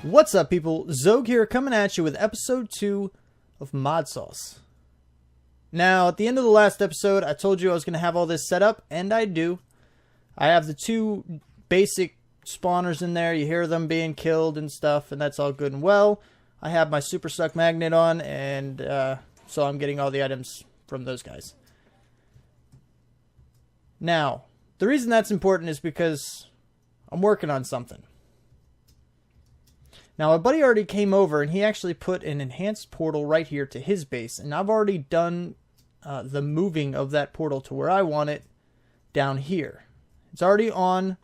What's up, people? Xogue here, coming at you with episode 2 of Mod Sauce. Now, at the end of the last episode, I told you I was going to have all this set up, and I do. I have the 2 basic spawners in there. You hear them being killed and stuff, and that's all good and well. I have my Super Suck Magnet on, and so I'm getting all the items from those guys. Now, the reason that's important is because I'm working on something. Now, a buddy already came over, and he actually put an enhanced portal right here to his base. And I've already done the moving of that portal to where I want it down here. It's already on.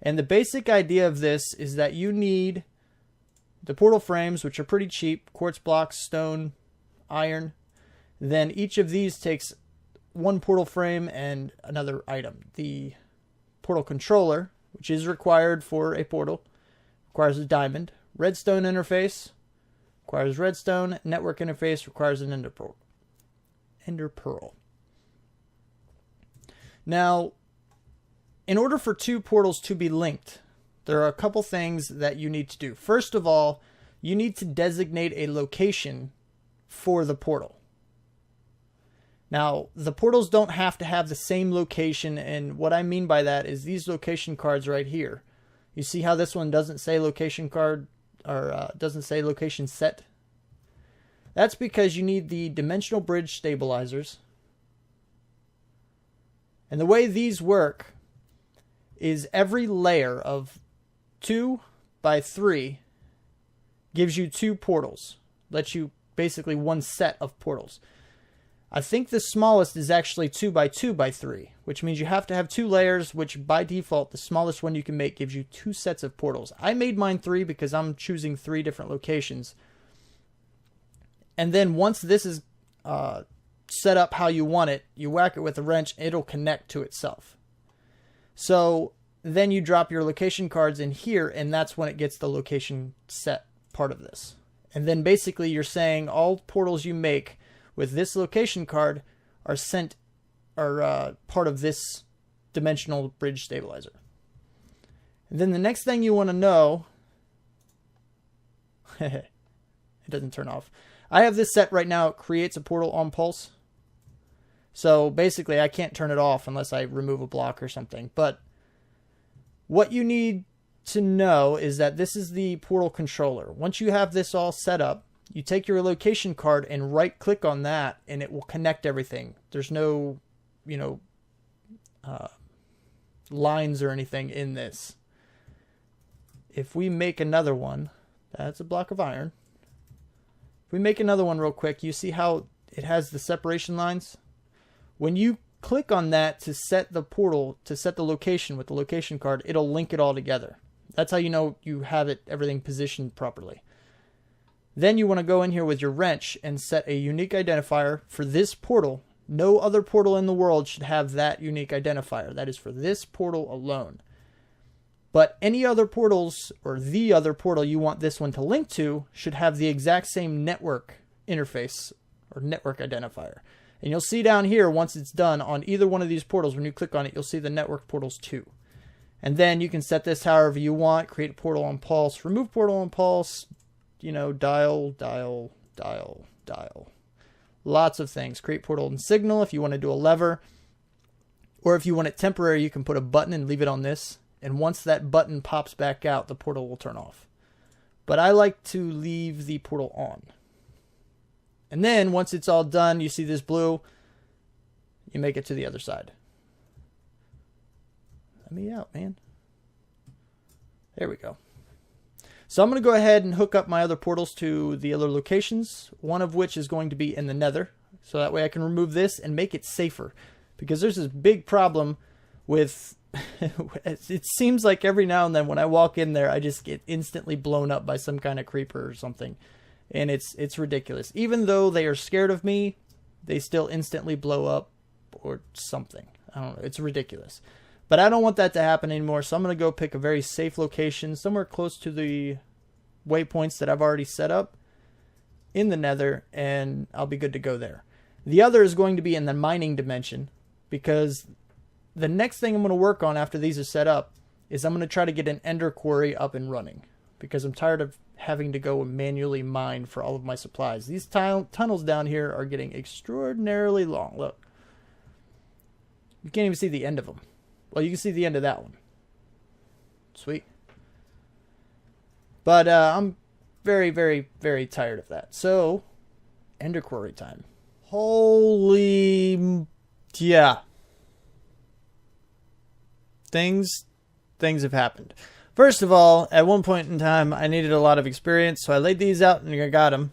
And the basic idea of this is that you need the portal frames, which are pretty cheap. Quartz blocks, stone, iron. Then each of these takes one portal frame and another item. The portal controller, which is required for a portal, requires a diamond. Redstone interface requires redstone. Network interface requires an ender pearl. Now, in order for 2 portals to be linked, there are a couple things that you need to do. First of all, you need to designate a location for the portal. Now, the portals don't have to have the same location, and what I mean by that is these location cards right here. You see how this one doesn't say location card, or doesn't say location set? That's because you need the dimensional bridge stabilizers. And the way these work is every layer of 2 by 3 gives you 2 portals. Lets you basically one set of portals. I think the smallest is actually 2 by 2 by 3, which means you have to have 2 layers, which by default, the smallest one you can make gives you 2 sets of portals. I made mine 3 because I'm choosing 3 different locations. And then once this is set up how you want it, you whack it with a wrench, it'll connect to itself. So then you drop your location cards in here, and that's when it gets the location set part of this. And then basically you're saying all portals you make with this location card are part of this dimensional bridge stabilizer. And then the next thing you want to know, it doesn't turn off. I have this set right now. It creates a portal on pulse. So basically I can't turn it off unless I remove a block or something. But what you need to know is that this is the portal controller. Once you have this all set up, you take your location card and right click on that, and it will connect everything. There's no, lines or anything in this. If we make another one, that's a block of iron. If we make another one real quick, you see how it has the separation lines? When you click on that to set the portal, to set the location with the location card, it'll link it all together. That's how you know you have everything positioned properly. Then you want to go in here with your wrench and set a unique identifier for this portal. No other portal in the world should have that unique identifier. That is for this portal alone. But any other portals, or the other portal you want this one to link to, should have the exact same network interface or network identifier. And you'll see down here, once it's done on either one of these portals, when you click on it, you'll see the network portals too. And then you can set this however you want. Create a portal on pulse, remove portal on pulse, dial. Lots of things. Create portal and signal if you want to do a lever. Or if you want it temporary, you can put a button and leave it on this. And once that button pops back out, the portal will turn off. But I like to leave the portal on. And then once it's all done, you see this blue, you make it to the other side. Let me out, man. There we go. So I'm going to go ahead and hook up my other portals to the other locations, one of which is going to be in the nether. So that way I can remove this and make it safer. Because there's this big problem with, it seems like every now and then when I walk in there, I just get instantly blown up by some kind of creeper or something. And it's ridiculous. Even though they are scared of me, they still instantly blow up or something. I don't know. It's ridiculous. But I don't want that to happen anymore, so I'm going to go pick a very safe location, somewhere close to the waypoints that I've already set up in the nether, and I'll be good to go there. The other is going to be in the mining dimension, because the next thing I'm going to work on after these are set up is I'm going to try to get an ender quarry up and running, because I'm tired of having to go and manually mine for all of my supplies. These tunnels down here are getting extraordinarily long. Look. You can't even see the end of them. Well, you can see the end of that one. Sweet. But I'm very, very, very tired of that. So, Ender Quarry time. Holy... yeah. Things have happened. First of all, at one point in time, I needed a lot of experience, so I laid these out and I got them.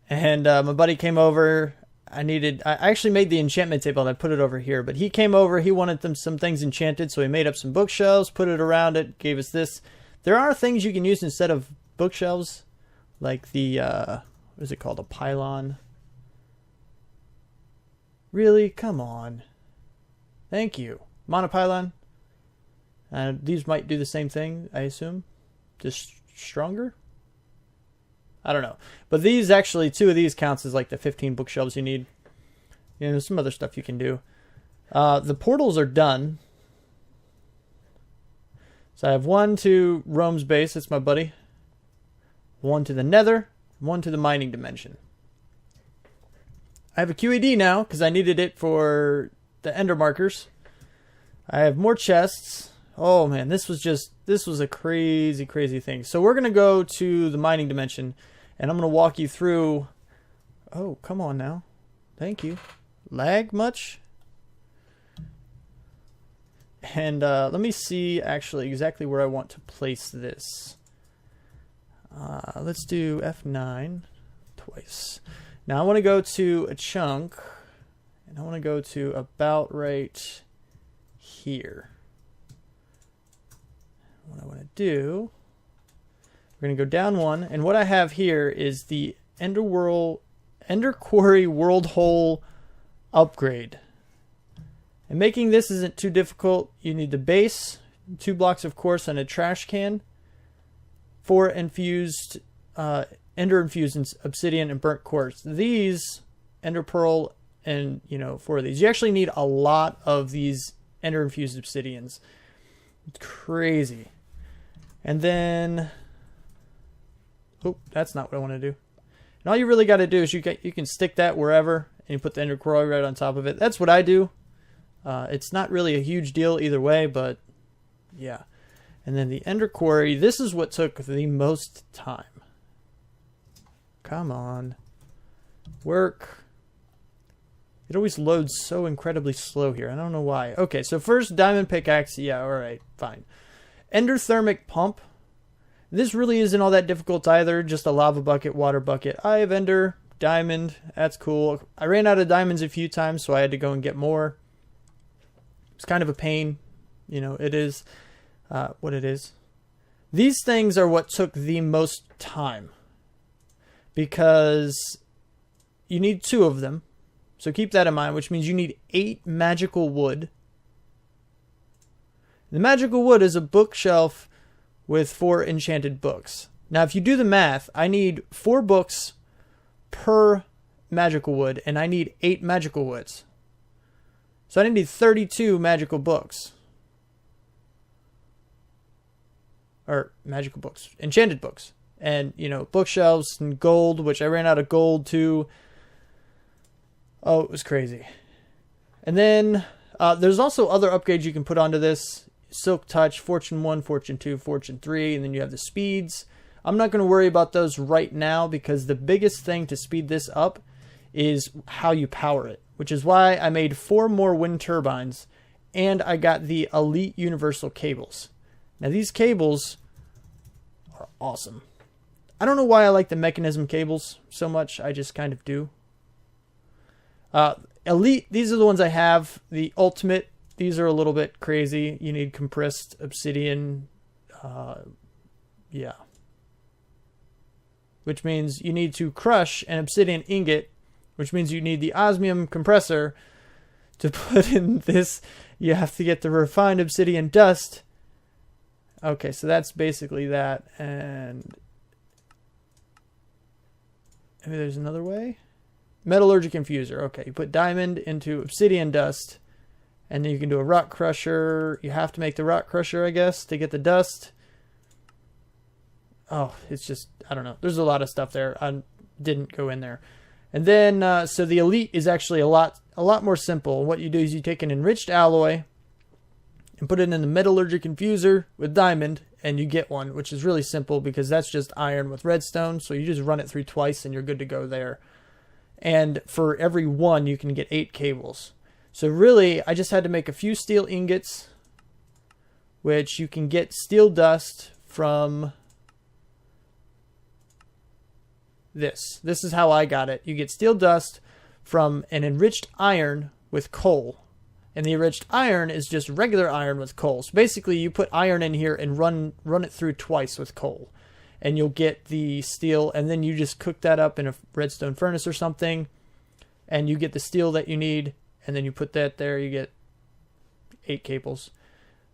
And my buddy came over. I actually made the enchantment table and I put it over here, but he came over, he wanted some things enchanted, so he made up some bookshelves, put it around it, gave us this. There are things you can use instead of bookshelves, like the, what is it called, a pylon? Really? Come on. Thank you. Monopylon. These might do the same thing, I assume. Just stronger? I don't know. But these actually, 2 of these counts as like the 15 bookshelves you need. You know, there's some other stuff you can do. The portals are done. So I have 1 to Rome's base, that's my buddy. 1 to the Nether, 1 to the mining dimension. I have a QED now, because I needed it for the ender markers. I have more chests. Oh man, this was a crazy, crazy thing. So we're going to go to the mining dimension, and I'm going to walk you through... Oh, come on now. Thank you. Lag much? And let me see actually exactly where I want to place this. Let's do F9 twice. Now I want to go to a chunk, and I want to go to about right here. What I want to do, we're going to go down 1, and what I have here is the Ender Quarry World Hole upgrade. And making this isn't too difficult. You need the base, 2 blocks of quartz, and a trash can, 4 infused Ender infused obsidian and burnt quartz. These Ender Pearl and 4 of these. You actually need a lot of these Ender infused obsidians. It's crazy. And then, oh, that's not what I want to do. And all you really got to do is you can stick that wherever, and you put the Ender Quarry right on top of it. That's what I do. It's not really a huge deal either way, but yeah. And then the Ender Quarry, this is what took the most time. Come on. Work. It always loads so incredibly slow here. I don't know why. Okay, so first diamond pickaxe. Yeah, alright, fine. Endothermic pump. This really isn't all that difficult either. Just a lava bucket, water bucket. I have ender, diamond. That's cool. I ran out of diamonds a few times, so I had to go and get more. It's kind of a pain. It is what it is. These things are what took the most time, because you need 2 of them. So keep that in mind, which means you need 8 magical wood. The magical wood is a bookshelf with 4 enchanted books. Now, if you do the math, I need 4 books per magical wood, and I need 8 magical woods. So I need 32 magical books. Or magical books. Enchanted books. And, bookshelves and gold, which I ran out of gold too. Oh, it was crazy. And then there's also other upgrades you can put onto this. Silk Touch, Fortune 1, Fortune 2, Fortune 3, and then you have the speeds. I'm not going to worry about those right now, because the biggest thing to speed this up is how you power it, which is why I made 4 more wind turbines, and I got the Elite Universal cables. Now these cables are awesome. I don't know why I like the mechanism cables so much, I just kind of do. Elite, these are the ones I have. The Ultimate, these are a little bit crazy. You need compressed obsidian. Yeah. Which means you need to crush an obsidian ingot, which means you need the osmium compressor to put in this. You have to get the refined obsidian dust. Okay, so that's basically that. And maybe there's another way. Metallurgic infuser. Okay, you put diamond into obsidian dust, and then you can do a rock crusher. You have to make the rock crusher, I guess, to get the dust. oh, it's just, I don't know. There's a lot of stuff there. I didn't go in there. And then, so the Elite is actually a lot more simple. What you do is you take an enriched alloy and put it in the metallurgic infuser with diamond, and you get one, which is really simple because that's just iron with redstone. So you just run it through twice and you're good to go there. And for every one, you can get 8 cables. So really, I just had to make a few steel ingots, which you can get steel dust from this. This is how I got it. You get steel dust from an enriched iron with coal. And the enriched iron is just regular iron with coal. So basically, you put iron in here and run it through twice with coal. And you'll get the steel, and then you just cook that up in a redstone furnace or something. And you get the steel that you need, and then you put that there, you get 8 cables.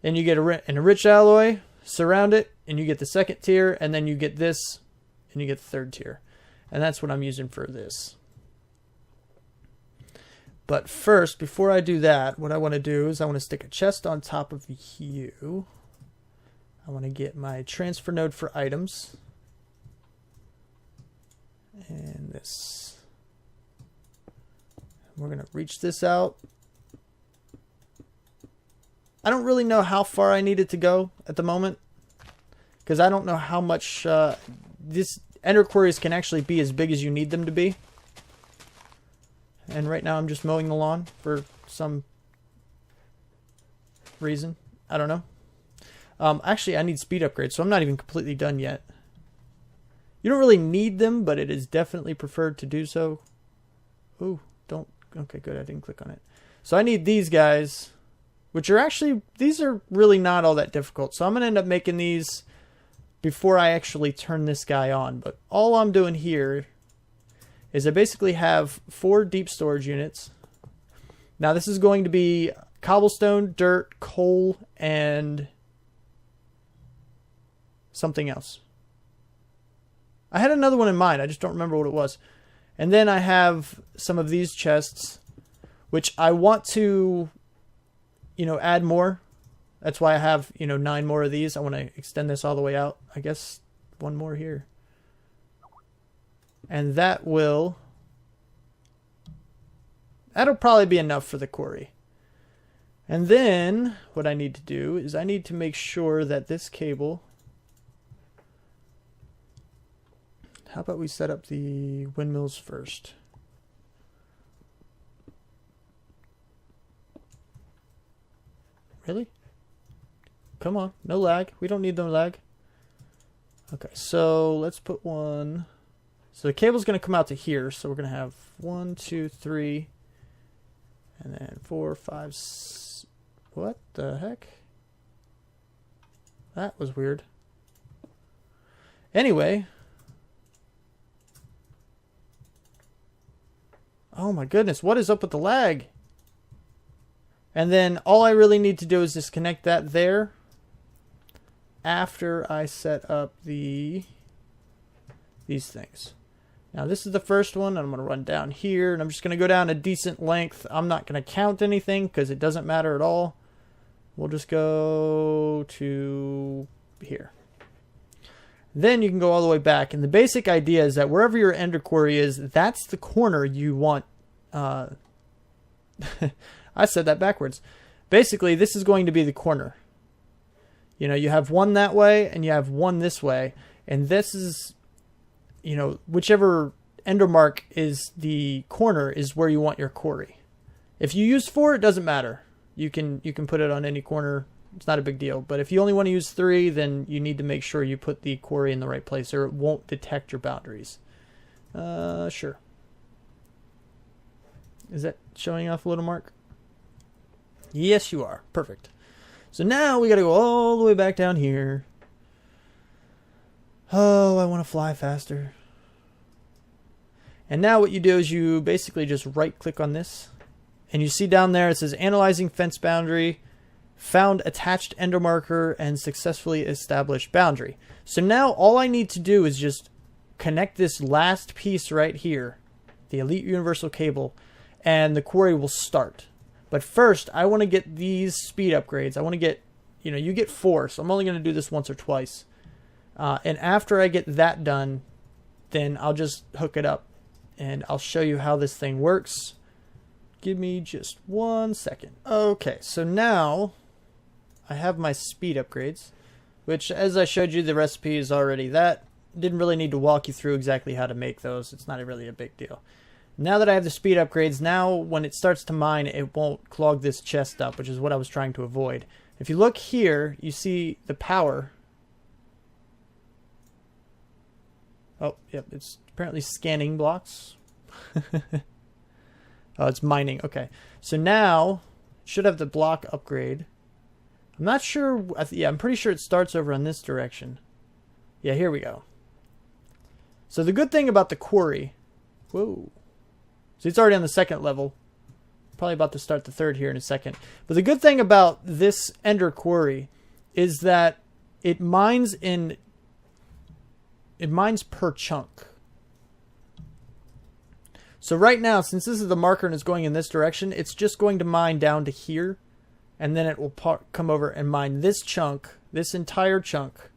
Then you get an enriched alloy, surround it, and you get the second tier, and then you get this, and you get the third tier. And that's what I'm using for this. But first, before I do that, what I want to do is I want to stick a chest on top of you. I want to get my transfer node for items. And this. We're going to reach this out. I don't really know how far I need it to go at the moment, because I don't know how much this ender quarries can actually be as big as you need them to be. And right now I'm just mowing the lawn for some reason. I don't know. Actually, I need speed upgrades, so I'm not even completely done yet. You don't really need them, but it is definitely preferred to do so. Ooh, don't. Okay, good. I didn't click on it. So I need these guys, which are actually, these are really not all that difficult. So I'm going to end up making these before I actually turn this guy on. But all I'm doing here is I basically have 4 deep storage units. Now this is going to be cobblestone, dirt, coal, and something else. I had another one in mind. I just don't remember what it was. And then I have some of these chests, which I want to, add more. That's why I have, 9 more of these. I want to extend this all the way out. I guess 1 more here. And that'll probably be enough for the quarry. And then what I need to do is I need to make sure that this cable, how about we set up the windmills first? Really? Come on, no lag. We don't need no lag. Okay, so let's put one. So the cable's going to come out to here. So we're going to have 1, 2, 3, and then 4, 5. What the heck? That was weird. Anyway. Oh my goodness, what is up with the lag? And then all I really need to do is just connect that there after I set up these things. Now this is the first one, and I'm going to run down here, and I'm just going to go down a decent length. I'm not going to count anything because it doesn't matter at all. We'll just go to here. Then you can go all the way back, and the basic idea is that wherever your ender quarry is, that's the corner you want. I said that backwards. Basically, this is going to be the corner. You have one that way, and you have one this way, and this is, whichever ender mark is the corner is where you want your quarry. If you use 4, it doesn't matter. You can put it on any corner. It's not a big deal. But if you only want to use 3, then you need to make sure you put the quarry in the right place, or it won't detect your boundaries. Sure. Is that showing off a little mark? Yes, you are. Perfect. So now we got to go all the way back down here. Oh, I want to fly faster. And now what you do is you basically just right-click on this. And you see down there it says Analyzing Fence Boundary, Found Attached Ender Marker, and Successfully Established Boundary. So now all I need to do is just connect this last piece right here, the Elite Universal Cable, and the quarry will start. But first, I want to get these speed upgrades. I want to get, you get 4, so I'm only going to do this once or twice. And after I get that done, then I'll just hook it up and I'll show you how this thing works. Give me just 1 second. Okay, so now I have my speed upgrades, which, as I showed you, the recipe is already that. Didn't really need to walk you through exactly how to make those. It's not really a big deal. Now that I have the speed upgrades, now when it starts to mine, it won't clog this chest up, which is what I was trying to avoid. If you look here, you see the power. Oh, yep, it's apparently scanning blocks. Oh, it's mining. Okay, so now it should have the block upgrade. I'm not sure. Yeah, I'm pretty sure it starts over on this direction. Yeah, here we go. So the good thing about the quarry, whoa, so it's already on the second level. Probably about to start the third here in a second. But the good thing about this ender quarry is that it mines per chunk. So right now, since this is the marker and it's going in this direction, it's just going to mine down to here, and then it will come over and mine this chunk, this entire chunk,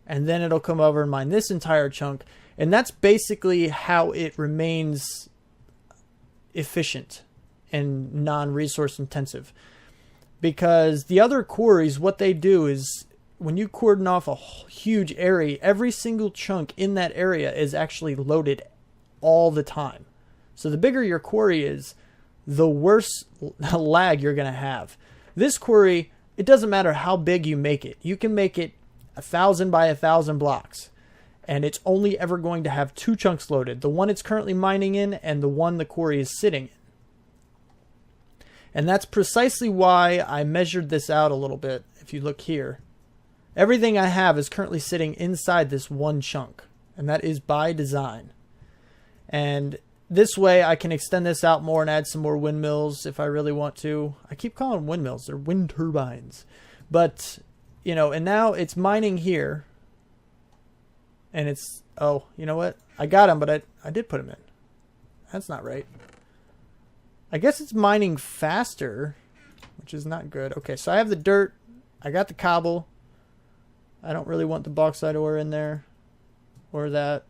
and then it'll come over and mine this entire chunk, and that's basically how it remains efficient and non-resource intensive. Because the other quarries, what they do is, when you cordon off a huge area, every single chunk in that area is actually loaded all the time. So the bigger your quarry is, the worse lag you're going to have. This quarry, it doesn't matter how big you make it. You can make it 1,000 by 1,000 blocks, and it's only ever going to have 2 chunks loaded. The one it's currently mining in and the one the quarry is sitting in. And that's precisely why I measured this out a little bit. If you look here, everything I have is currently sitting inside this one chunk, and that is by design. And this way I can extend this out more and add some more windmills if I really want to. I keep calling them windmills. They're wind turbines. But, you know, and now it's mining here. And it's, oh, you know what? I got them, but I did put them in. That's not right. I guess it's mining faster, which is not good. Okay, so I have the dirt. I got the cobble. I don't really want the bauxite ore in there. Or that.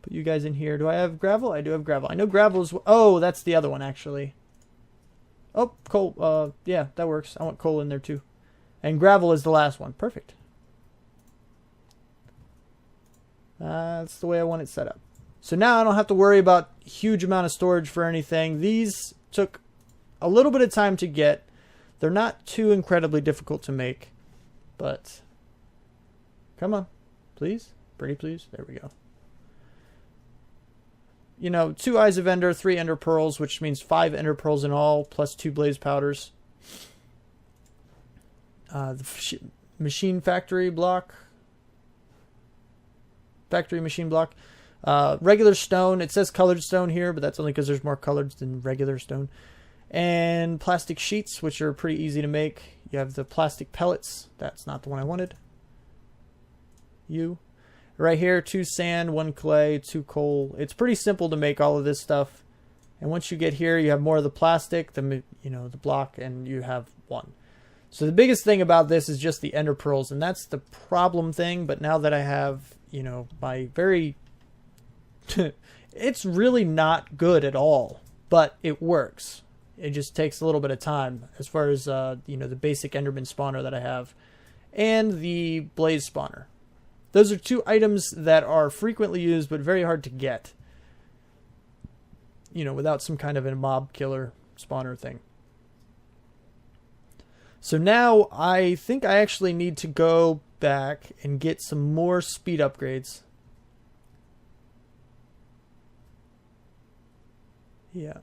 Put you guys in here. Do I have gravel? I do have gravel. I know gravel is... Oh, that's the other one, actually. Oh, coal. Yeah, that works. I want coal in there, too. And gravel is the last one. Perfect. That's the way I want it set up. So now I don't have to worry about huge amount of storage for anything. These took a little bit of time to get. They're not too incredibly difficult to make. But... Come on. Please. Pretty please. There we go. You know, 2 Eyes of Ender, 3 Ender Pearls, which means 5 Ender Pearls in all, plus 2 Blaze Powders. The machine factory block. Factory machine block. Regular stone. It says colored stone here, but that's only because there's more colored than regular stone. And plastic sheets, which are pretty easy to make. You have the plastic pellets. That's not the one I wanted. Right here, 2 sand, 1 clay, 2 coal. It's pretty simple to make all of this stuff. And once you get here, you have more of the plastic, the block, and you have 1. So the biggest thing about this is just the ender pearls, and that's the problem thing. But now that I have, my very... it's really not good at all, but it works. It just takes a little bit of time as far as, the basic Enderman spawner that I have and the blaze spawner. Those are 2 items that are frequently used, but very hard to get. Without some kind of a mob killer spawner thing. So now I think I actually need to go back and get some more speed upgrades. Yeah.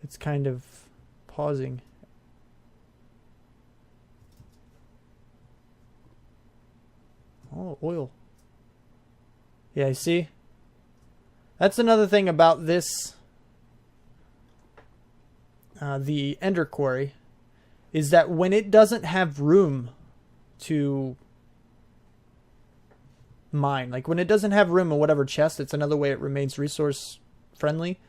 It's kind of pausing. Oh, oil. Yeah, you see? That's another thing about this, the Ender Quarry, is that when it doesn't have room to mine, like when it doesn't have room in whatever chest, it's another way it remains resource friendly.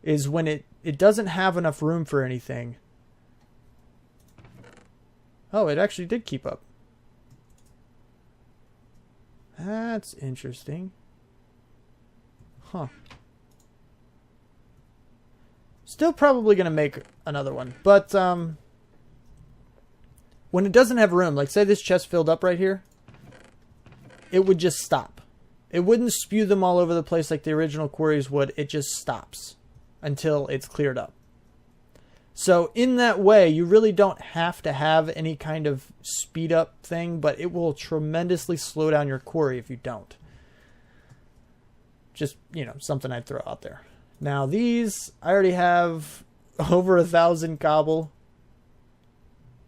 is when it doesn't have enough room for anything. Oh, it actually did keep up. That's interesting. Huh. Still probably going to make another one. But when it doesn't have room, like say this chest filled up right here, it would just stop. It wouldn't spew them all over the place like the original quarries would. It just stops until it's cleared up. So in that way, you really don't have to have any kind of speed up thing, but it will tremendously slow down your quarry if you don't. Just, you know, something I'd throw out there. Now these, I already have over 1,000 cobble,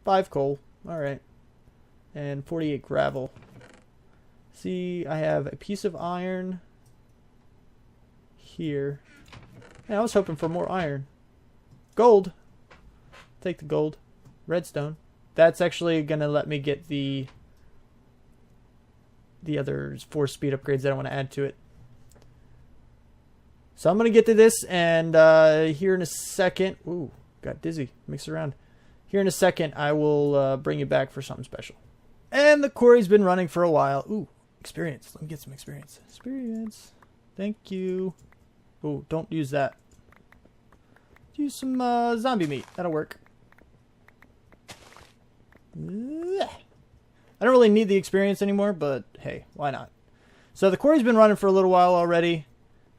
5 coal, all right, and 48 gravel. See, I have a piece of iron here. Yeah, I was hoping for more iron. Gold. Take the gold. Redstone. That's actually going to let me get the other 4 speed upgrades that I want to add to it. So I'm going to get to this, and here in a second... Ooh, got dizzy. Mix around. Here in a second, I will bring you back for something special. And the quarry's been running for a while. Ooh, experience. Let me get some experience. Experience. Thank you. Ooh, don't use that. Use some zombie meat. That'll work. I don't really need the experience anymore, but hey, why not? So the quarry's been running for a little while already.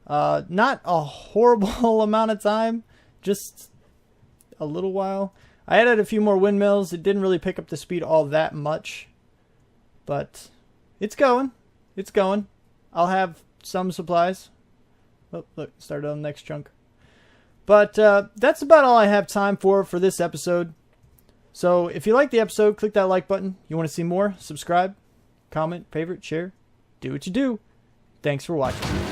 Not a horrible amount of time, just a little while. I added a few more windmills. It didn't really pick up the speed all that much, but it's going. It's going. I'll have some supplies. Oh, look, started on the next chunk. But that's about all I have time for this episode. So if you like the episode, click that like button. You want to see more? Subscribe, comment, favorite, share. Do what you do. Thanks for watching.